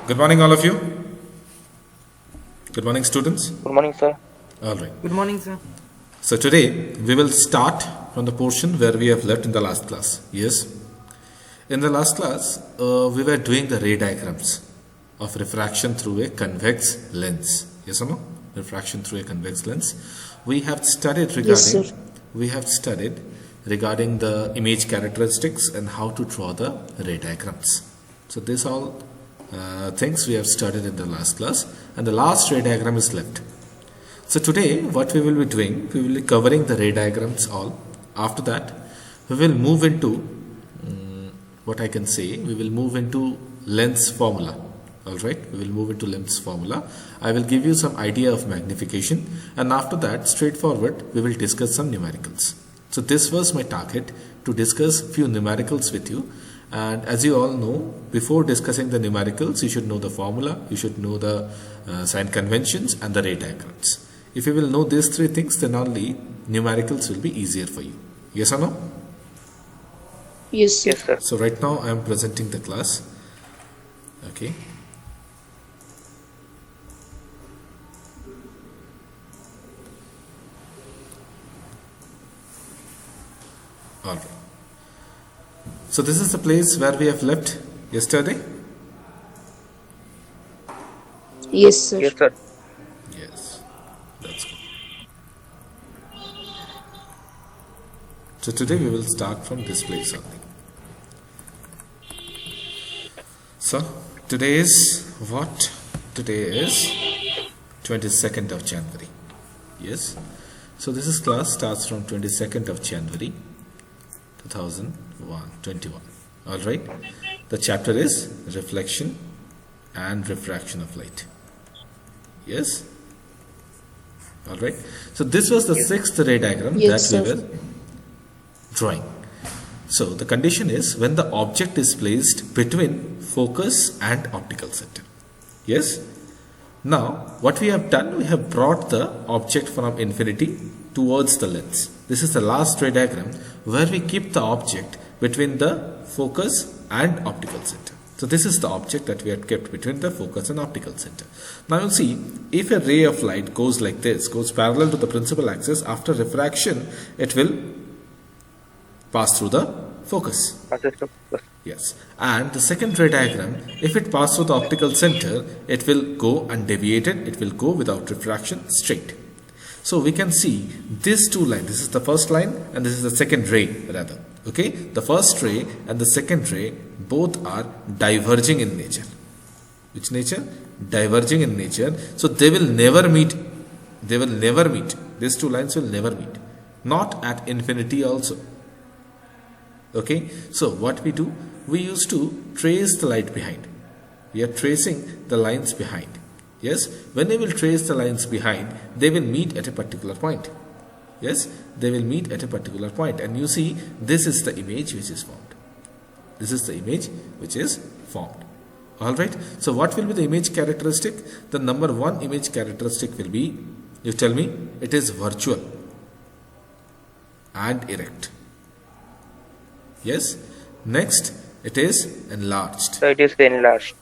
Good morning, all of you. Good morning, students. Good morning, sir. All right. Good morning, sir. So today we will start from the portion where we have left in the last class. Yes. In the last class, we were doing the ray diagrams of refraction through a convex lens. Yes or no? Refraction through a convex lens. We have studied regarding. Yes, sir. We have studied regarding the image characteristics and how to draw the ray diagrams. So these all things we have studied in the last class, and the last ray diagram is left. So today what we will be doing, we will be covering the ray diagrams all. After that we will move into what I can say, we will move into lens formula. Alright, we will move into lens formula. I will give you some idea of magnification, and after that straightforward we will discuss some numericals. So this was my target, to discuss few numericals with you. And as you all know, before discussing the numericals, you should know the formula, you should know the sign conventions and the ray diagrams. If you will know these three things, then only numericals will be easier for you. Yes or no? Yes, sir. Yes, sir. So right now I am presenting the class. Okay. All right. So this is the place where we have left yesterday. Yes, sir. Yes, sir. Yes, that's good. So today we will start from this place only. So today is what? Today is 22nd of January. Yes. So this is class starts from 22nd of January 2021. All right. The chapter is reflection and refraction of light. Yes. All right. So this was the sixth ray diagram Yes, that we sir. were drawing. So the condition is when the object is placed between focus and optical center. Yes. Now what we have done, we have brought the object from infinity towards the lens. This is the last ray diagram where we keep the object between the focus and optical center. So this is the object that we had kept between the focus and optical center. Now you'll see, if a ray of light goes like this, goes parallel to the principal axis, after refraction it will pass through the focus. Yes. And the second ray diagram, if it passes through the optical center, it will go undeviated, it will go without refraction straight. So we can see these two lines. This is the first line and this is the second ray rather. Okay. The first ray and the second ray both are diverging in nature. Which nature? Diverging in nature. So they will never meet. They will never meet. These two lines will never meet. Not at infinity also. Okay. So what we do? We used to trace the light behind. We are tracing the lines behind. Yes, when they will trace the lines behind, they will meet at a particular point. Yes, they will meet at a particular point. And you see, this is the image which is formed. This is the image which is formed. Alright, so what will be the image characteristic? The number one image characteristic will be, you tell me, it is virtual and erect. Yes, next, it is enlarged. So it is enlarged.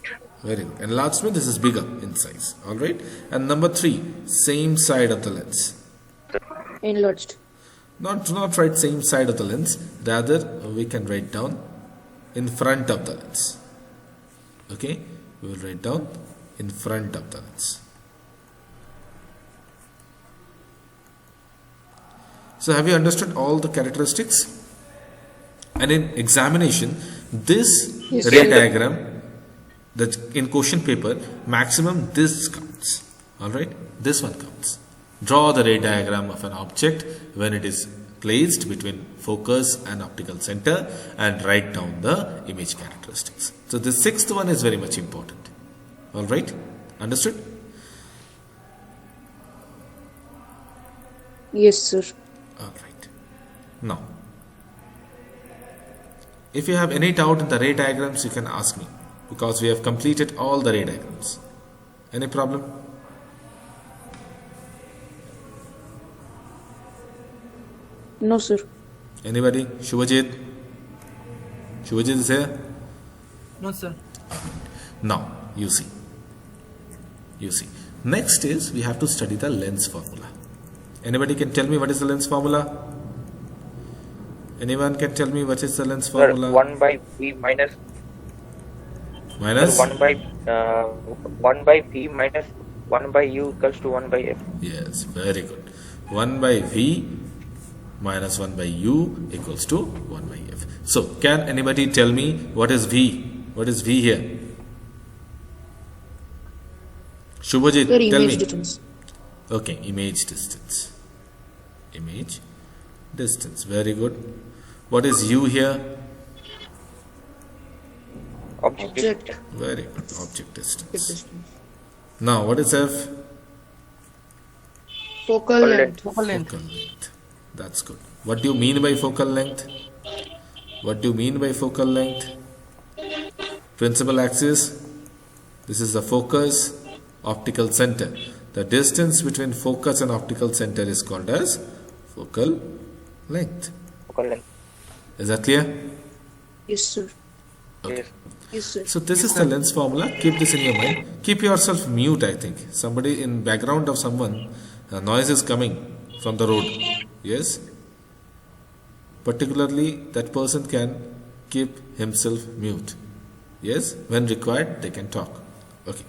Very good. Enlargement, this is bigger in size. Alright. And number three, same side of the lens. Enlarged. Not write same side of the lens. Rather, we can write down in front of the lens. Okay. We will write down in front of the lens. So have you understood all the characteristics? And in examination, this Yes, ray sir. diagram, that in question paper, maximum this counts. Alright, this one counts. Draw the ray diagram of an object when it is placed between focus and optical center and write down the image characteristics. So the sixth one is very much important. Alright, understood? Yes, sir. Alright. Now, if you have any doubt in the ray diagrams, you can ask me, because we have completed all the ray diagrams. Any problem? No, sir. Anybody? Shubhajit? Shubhajit is here? No, sir. Now, you see. Next is we have to study the lens formula. Anybody can tell me what is the lens formula? Anyone can tell me what is the lens Sir, formula? 1 by V minus Minus? 1 by V minus 1 by U equals to 1 by F. Yes, very good. 1 by V minus 1 by U equals to 1 by F. So, can anybody tell me what is V? What is V here? Shubhajit, Sir, tell image me. distance. Okay, image distance. Image distance. Very good. What is U here? Object. Very good. Object distance. Distance. Now, what is F? Focal length. Focal length. Focal length. That's good. What do you mean by focal length? What do you mean by focal length? Principal axis. This is the focus, optical center. The distance between focus and optical center is called as focal length. Focal length. Is that clear? Yes, sir. Yes. Yes, sir. So this is the lens formula. Keep this in your mind. Keep yourself mute, I think. Somebody in background of someone, noise is coming from the road. Yes? Particularly, that person can keep himself mute. Yes? When required, they can talk. Okay.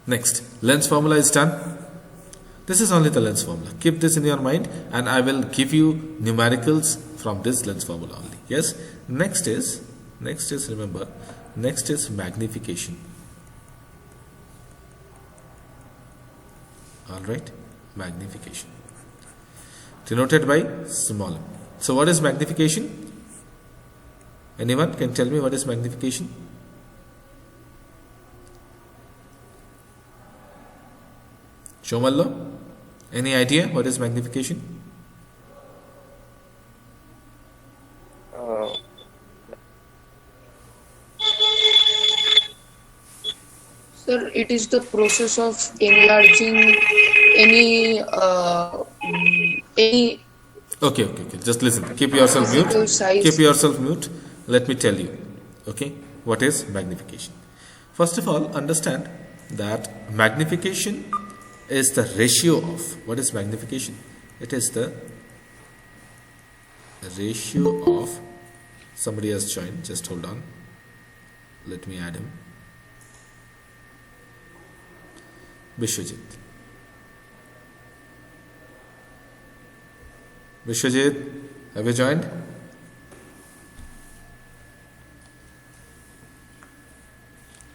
Next, lens formula is done. This is only the lens formula. Keep this in your mind and I will give you numericals from this lens formula only. Yes? Next is remember, next is magnification. Alright? Magnification. Denoted by small m. So what is magnification? Anyone can tell me what is magnification? Shomallo? Any idea what is magnification? Sir, it is the process of enlarging any Okay. Just listen. Keep yourself mute. Physical size. Keep yourself mute. Let me tell you. Okay. What is magnification? First of all, understand that magnification is the ratio of. What is magnification? It is the ratio of. Somebody has joined. Just hold on. Let me add him. Vishwajit. Vishwajit, have you joined?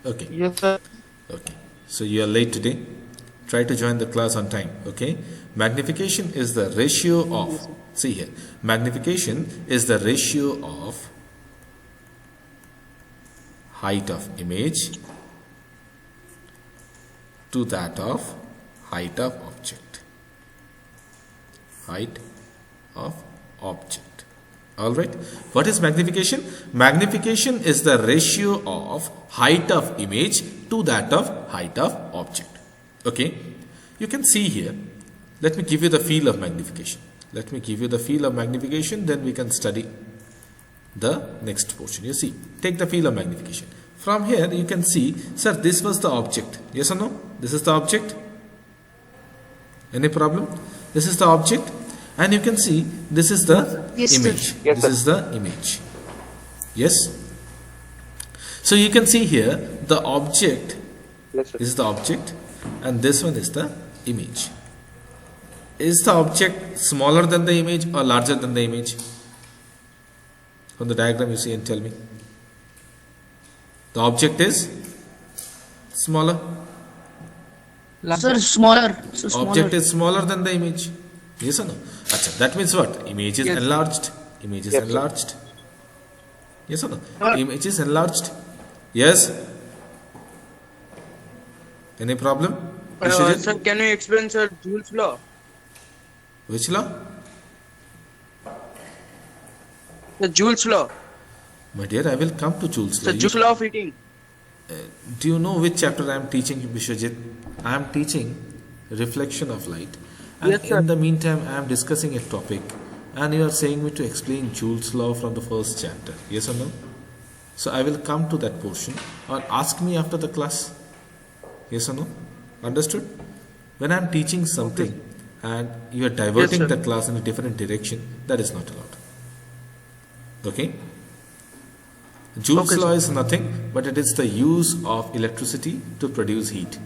Okay. Yes, sir. Okay. So you are late today. Try to join the class on time. Okay. Magnification is the ratio of. See here. Magnification is the ratio of height of image to that of height of object. Height of object. Alright. What is magnification? Magnification is the ratio of height of image to that of height of object. Okay. You can see here. Let me give you the feel of magnification. Let me give you the feel of magnification. Then we can study the next portion. You see. Take the feel of magnification. From here you can see, sir, this was the object. Yes or no? This is the object. Any problem? This is the object. And you can see this is the Yes, sir. image. Yes, This is the image. Yes. So you can see here the object. Yes, sir. This is the object and this one is the image. Is the object smaller than the image or larger than the image? From the diagram you see and tell me. The object is smaller. Sir, smaller. So smaller. Object is smaller than the image. Yes or no? Achha, that means what? Image is Yes. enlarged. Image is Yes, sir. enlarged. Yes or no? Image is enlarged. Yes. Any problem? Vishwajit? Sir, can you explain, sir, Joule's law? Which law? The Joule's law. My dear, I will come to Joule's law. The You- Joule's law of heating. Do you know which chapter I am teaching, Vishwajit? I am teaching reflection of light. And Yes, sir. in the meantime, I am discussing a topic. And you are saying me to explain Joule's law from the first chapter. Yes or no? So I will come to that portion, or ask me after the class. Yes or no? Understood? When I am teaching something and you are diverting sir. the class in a different direction, that is not allowed. Okay? Joule's Okay, law sir. is nothing but it is the use of electricity to produce heat.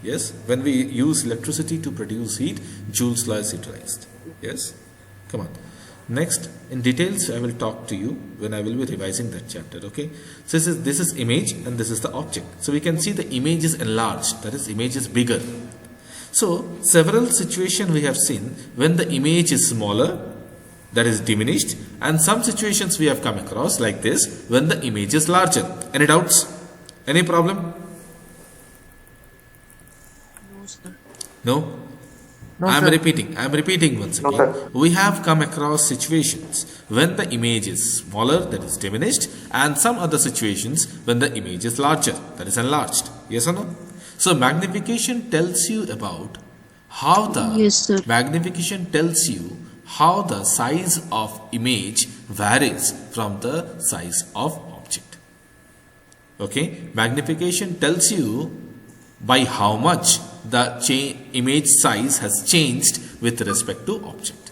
Yes? When we use electricity to produce heat, Joule's law is utilized. Yes? Come on. Next, in details, I will talk to you when I will be revising that chapter. Okay? So this is image and this is the object. So we can see the image is enlarged. That is, image is bigger. So several situations we have seen when the image is smaller, that is diminished, and some situations we have come across like this when the image is larger. Any doubts? Any problem? No, sir. No? No, I am sir. repeating once No, again. sir. We have come across situations when the image is smaller, that is diminished, and some other situations when the image is larger, that is enlarged. Yes or no? So magnification tells you about how the Yes, sir. magnification tells you how the size of image varies from the size of object. Okay? Magnification tells you by how much the image size has changed with respect to object.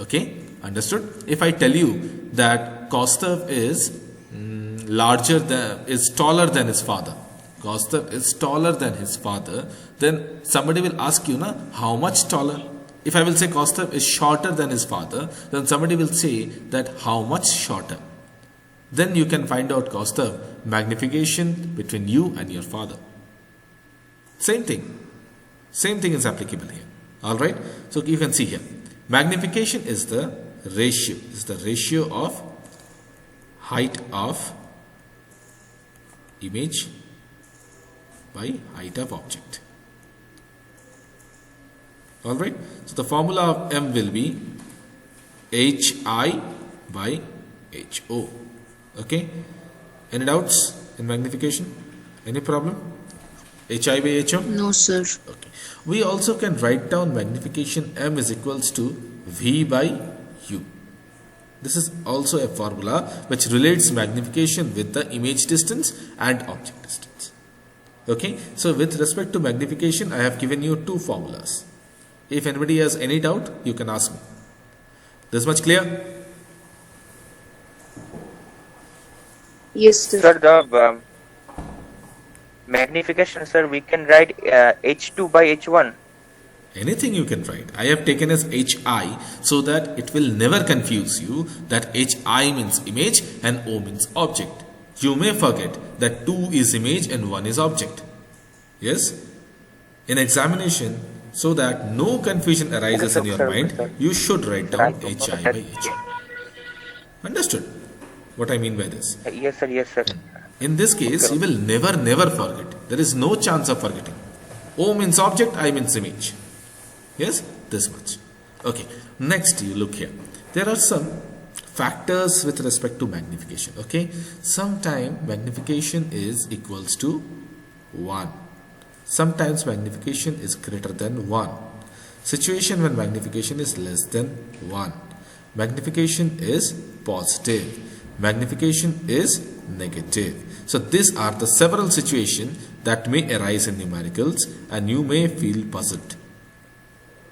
Okay? Understood? If I tell you that Kaustav is taller than his father, Kaustav is taller than his father, then somebody will ask you, how much taller? If I will say Kaustav is shorter than his father, then somebody will say that how much shorter? Then you can find out Kaustav magnification between you and your father. Same thing. Same thing is applicable here. Alright? So you can see here. Magnification is the ratio. Is the ratio of height of image by height of object. Alright? So the formula of M will be HI by HO. Okay? Any doubts in magnification? Any problem? HI by HO? No, sir. Okay. We also can write down magnification M is equals to V by U. This is also a formula which relates magnification with the image distance and object distance. Okay. So with respect to magnification, I have given you two formulas. If anybody has any doubt, you can ask me. This much clear? Yes, sir. Sir, the magnification, sir, we can write H2 by H1. Anything you can write. I have taken as HI so that it will never confuse you that HI means image and O means object. You may forget that 2 is image and 1 is object. Yes? In examination, so that no confusion arises in your mind, you should write down HI by HO. Understood what I mean by this? Yes, sir. Yes, sir. In this case, you will never forget. There is no chance of forgetting. O means object, I means image. Yes, this much. Okay, next you look here. There are some factors with respect to magnification. Okay, sometime magnification is equals to 1. Sometimes magnification is greater than 1. Situation when magnification is less than 1. Magnification is positive. Magnification is negative. So these are the several situations that may arise in numericals and you may feel puzzled.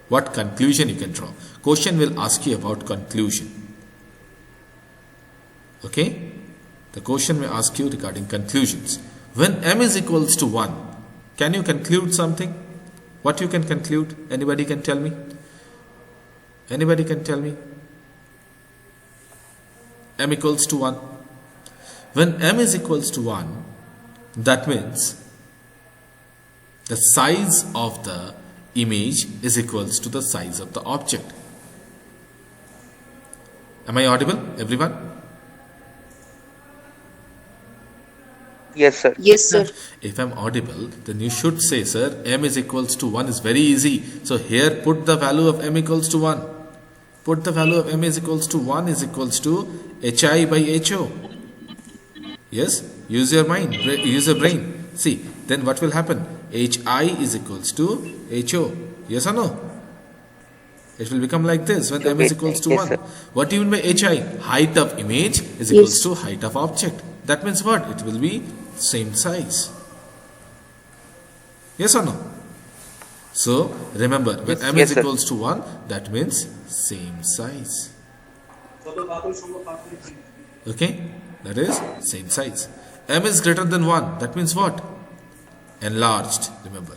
What conclusion you can draw? Question will ask you about conclusion. Okay? The question may ask you regarding conclusions. When m is equals to 1, can you conclude something? What you can conclude? Anybody can tell me? Anybody can tell me? M equals to 1. When m is equals to 1, that means the size of the image is equals to the size of the object. Am I audible, everyone? Yes, sir. Yes, sir. If I'm audible, then you should say, sir, m is equals to 1 is very easy. So here put the value of m equals to 1. Put the value of m is equals to 1 is equals to hi by ho. Yes, use your mind, use your brain. See, then what will happen? Hi is equals to ho. Yes or no? It will become like this when m is equals to Yes, 1. sir. What do you mean by hi? Height of image is equals Yes. to height of object. That means what? It will be same size. Yes or no? So remember, when m Yes, is sir. equals to 1, that means same size. Okay? That is same size. M is greater than 1. That means what? Enlarged. Remember.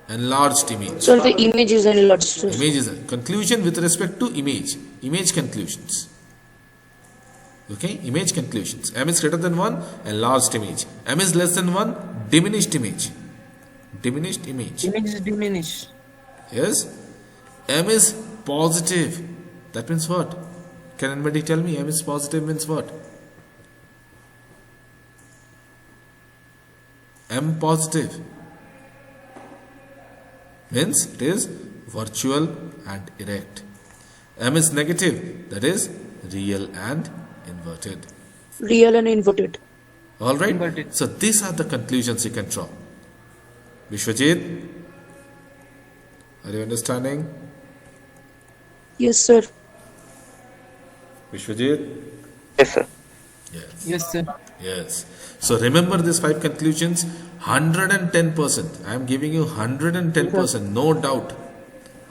Enlarged image. Sir, the image is enlarged, sir. Image is a conclusion with respect to image. Image conclusions. Okay? Image conclusions. M is greater than 1. Enlarged image. M is less than 1. Diminished image. Diminished image. Image is diminished. Yes? M is positive. That means what? Can anybody tell me M is positive means what? M positive means it is virtual and erect. M is negative, that is real and inverted. Real and inverted. Alright? Inverted. So these are the conclusions you can draw. Vishwajit, are you understanding? Yes, sir. Vishwajit? Yes, sir. Yes. Yes, sir. Yes. So remember these 5 conclusions. 110%. I am giving you 110%. No doubt.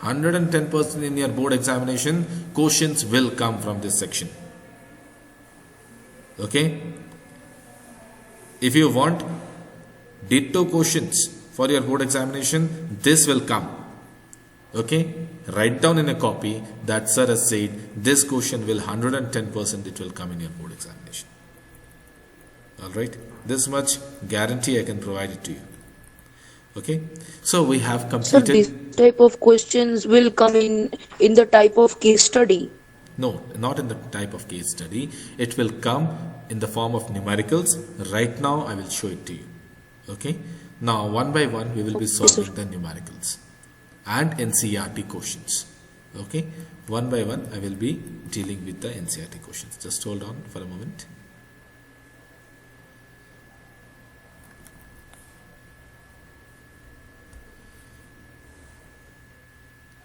110% in your board examination. Questions will come from this section. Okay? If you want ditto questions for your board examination, this will come. Okay? Write down in a copy that sir has said this question will 110% it will come in your board examination. Alright? This much guarantee I can provide it to you. Okay? So we have Sir, completed. this type of questions will come in the type of case study. No, not in the type of case study. It will come in the form of numericals. Right now I will show it to you. Okay? Now one by one we will be solving the numericals and NCERT questions. Okay? One by one I will be dealing with the NCERT questions. Just hold on for a moment.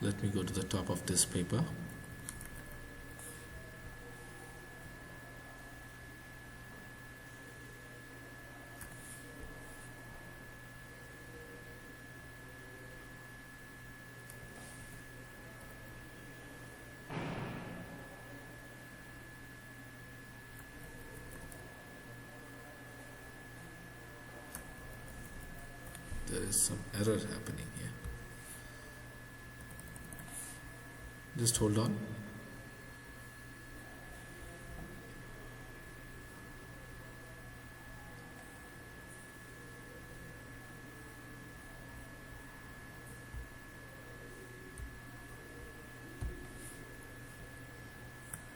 Let me go to the top of this paper. There is some error happening here. Just hold on.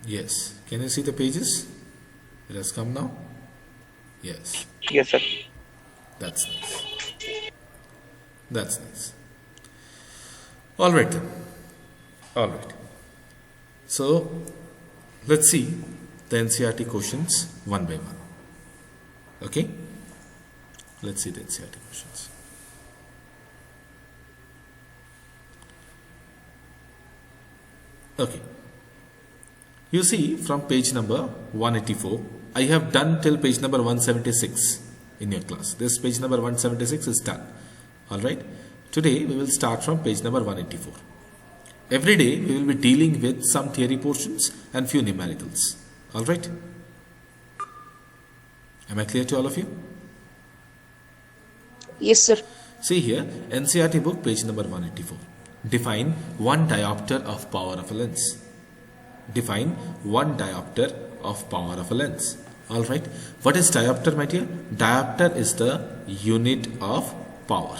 Yes. Can you see the pages? It has come now? Yes. Yes, sir. That's nice. That's nice. All right then. All right. So let's see the NCERT questions one by one. Okay? Let's see the NCERT questions. Okay. You see from page number 184, I have done till page number 176 in your class. This page number 176 is done. Alright. Today we will start from page number 184. Every day we will be dealing with some theory portions and few numericals. Alright. Am I clear to all of you? Yes, sir. See here, NCERT book page number 184. Define one diopter of power of a lens. Define one diopter of power of a lens. Alright. What is diopter, my dear? Diopter is the unit of power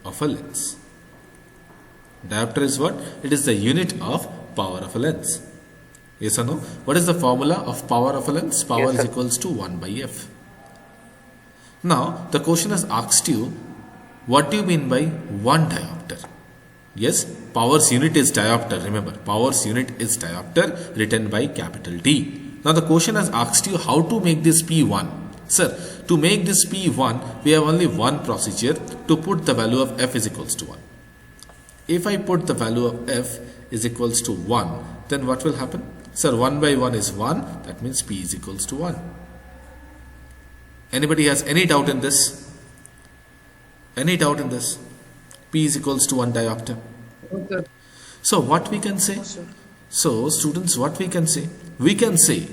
of a lens. Diopter is what? It is the unit of power of a lens. Yes or no? What is the formula of power of a lens? Power Yes, is sir. equals to 1 by f. Now, the question has asked you, what do you mean by one diopter? Yes, power's unit is diopter. Remember, power's unit is diopter written by capital D. Now, the question has asked you how to make this P1. Sir, to make this P1, we have only one procedure to put the value of f is equals to 1. If I put the value of f is equals to 1, then what will happen? Sir, 1 by 1 is 1. That means P is equals to 1. Anybody has any doubt in this? Any doubt in this? P is equals to 1 diopter. Okay. So what we can say? So students, what we can say? We can say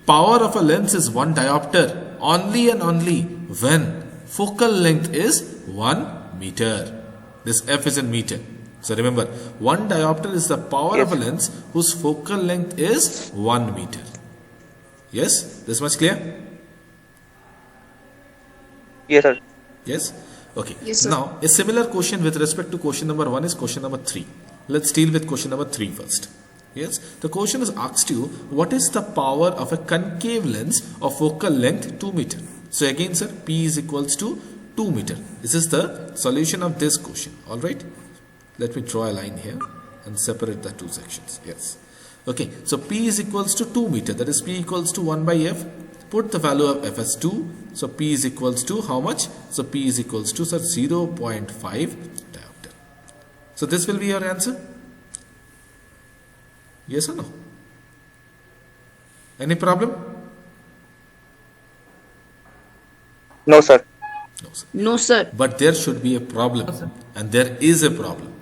power of a lens is 1 diopter only and only when focal length is 1 meter. This f is in meter. So remember, 1 diopter is the power of a lens whose focal length is 1 meter. Yes? This much clear? Yes, sir. Yes? Okay. Yes, sir. Now, a similar question with respect to question number 1 is question number 3. Let's deal with question number 3 first. Yes? The question has asked you, what is the power of a concave lens of focal length 2 meter? So again, sir, P is equals to 2 meter. This is the solution of this question. Alright? Let me draw a line here and separate the two sections. Yes. Okay. So P is equals to 2 meter. That is P equals to 1 by F. Put the value of F as 2. So P is equals to how much? So P is equals to, sir, 0.5 diopter. So this will be your answer? Yes or no? Any problem? No, sir. No, sir. No, sir. But there should be a problem. And there is a problem.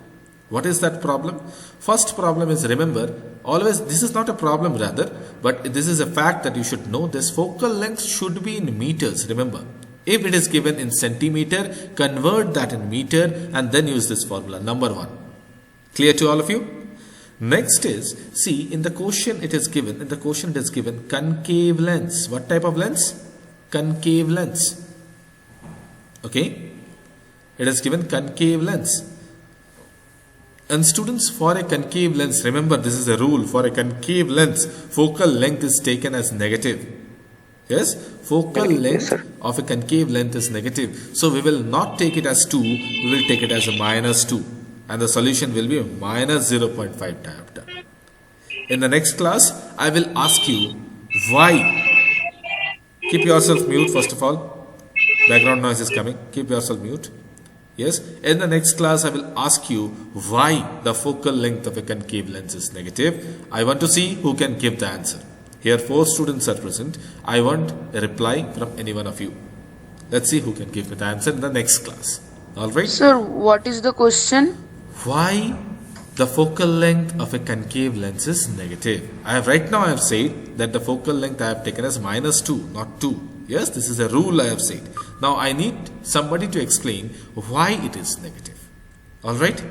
What is that problem? First problem is, remember, always, this is not a problem rather, but this is a fact that you should know. This focal length should be in meters, remember. If it is given in centimeter, convert that in meter and then use this formula, number 1. Clear to all of you? Next is, see, in the question it is given, concave lens. What type of lens? Concave lens. Okay? It is given concave lens. And students, for a concave lens, remember this is a rule, for a concave lens, focal length is taken as negative. Yes? Focal length of a concave length is negative. So we will not take it as 2, we will take it as a minus 2. And the solution will be minus 0.5 diopter. In the next class, I will ask you why. Keep yourself mute first of all. Background noise is coming. Keep yourself mute. Yes, in the next class I will ask you why the focal length of a concave lens is negative. I want to see who can give the answer. Here 4 students are present. I want a reply from any one of you. Let's see who can give me the answer in the next class. Alright? Sir, what is the question? Why the focal length of a concave lens is negative? Right now I have said that the focal length I have taken as minus 2, not 2. Yes, this is a rule I have said. Now I need somebody to explain why it is negative. Alright?